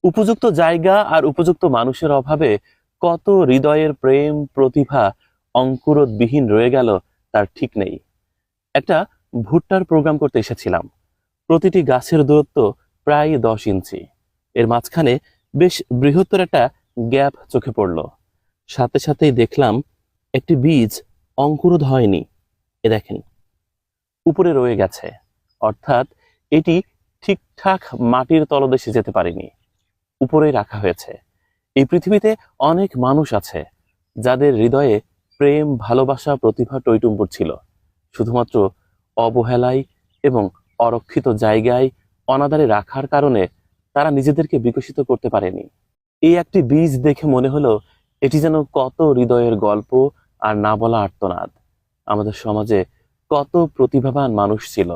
উপযুক্ত জায়গা আর উপযুক্ত মানুষের অভাবে কত হৃদয়ের প্রেম প্রতিভা অঙ্কুরোদ্বিহীন রয়ে গেল তার ঠিক নেই। একটা ভুট্টার প্রোগ্রাম করতে এসেছিলাম। প্রতিটি গাছের দূরত্ব প্রায় 10 ইঞ্চি। এর মাঝখানে বেশ বৃহত্তর একটা গ্যাপ চোখে পড়ল। সাথে সাথেই দেখলাম একটি বীজ অঙ্কুরোদ হয়নি। এ দেখেন, উপরে রয়ে গেছে, অর্থাৎ এটি ঠিকঠাক মাটির তলদেশে যেতে পারেনি, উপরেই রাখা হয়েছে। এই পৃথিবীতে অনেক মানুষ আছে যাদের হৃদয়ে প্রেম, ভালোবাসা, প্রতিভা টইটুম্বুর ছিল, শুধুমাত্র অবহেলায় এবং অরক্ষিত জায়গায় অনাদারে রাখার কারণে তারা নিজেদেরকে বিকশিত করতে পারেনি। এই একটি বীজ দেখে মনে হলো এটি যেন কত হৃদয়ের গল্প আর না বলা আর্তনাদ। আমাদের সমাজে কত প্রতিভাবান মানুষ ছিল,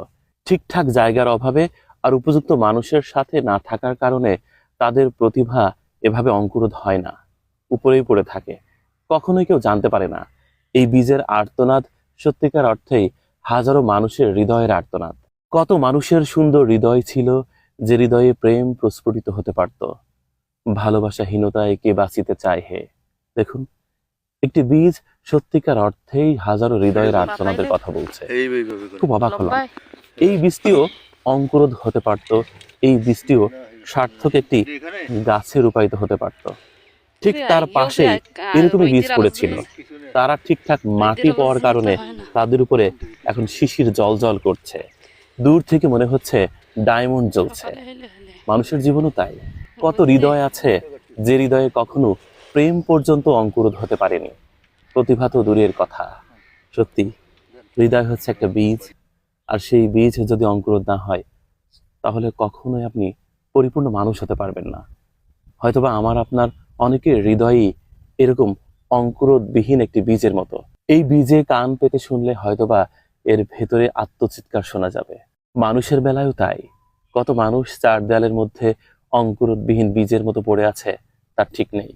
ঠিকঠাক জায়গার অভাবে আর উপযুক্ত মানুষের সাথে না থাকার কারণে তাদের প্রতিভা এভাবে অঙ্কুরোদ হয় না, উপরেই পড়ে থাকে, কখনোই কেউ জানতে পারে না। এই বীজের আর্তনাদ সত্যিকার অর্থেই হাজারো মানুষের হৃদয়ের আর্তনাদ। কত মানুষের সুন্দর হৃদয় ছিল, যে হৃদয়ে প্রেম প্রস্ফুটিত হতে পারত। ভালোবাসাহীনতায় কে বাঁচিতে চায় হে। দেখুন, একটি বীজ সত্যিকার অর্থেই হাজারো হৃদয়ের আর্তনাদের কথা বলছে। খুব অবাক হলাম। এই বীজটিও অঙ্কুরোদ হতে পারত, এই বীজটিও সার্থক একটি গাছে রূপায়িত হতে পারত। ঠিক তার পাশে এরকমই বীজ পড়েছিল। তারা ঠিকঠাক মাটি পাওয়ার কারণে তাদের উপরে এখন শিশির জল করছে। দূর থেকে মনে হচ্ছে ডায়মন্ড জ্বলছে। মানুষের জীবনও তাই। কত হৃদয় আছে যে হৃদয়ে কখনো প্রেম পর্যন্ত অঙ্কুরোদ হতে পারেনি। প্রতিভা তো দূরের কথা। সত্যি, হৃদয় হচ্ছে একটা বীজ, আর সেই বীজ যদি অঙ্কুরোদ না হয় তাহলে কখনোই আপনি পরিপূর্ণ মানুষ হতে পারবেন না। হয়তোবা আমার আপনার অনেকের হৃদয়ই এরকম অঙ্কুরোদবিহীন একটি বীজের মতো। এই বীজে কান পেতে শুনলে হয়তোবা এর ভেতরে আত্মচিৎকার শোনা যাবে। মানুষের বেলায়ও তাই। কত মানুষ চার দেয়ালের মধ্যে অঙ্কুরোদবিহীন বীজের মতো পড়ে আছে, তার ঠিক নেই।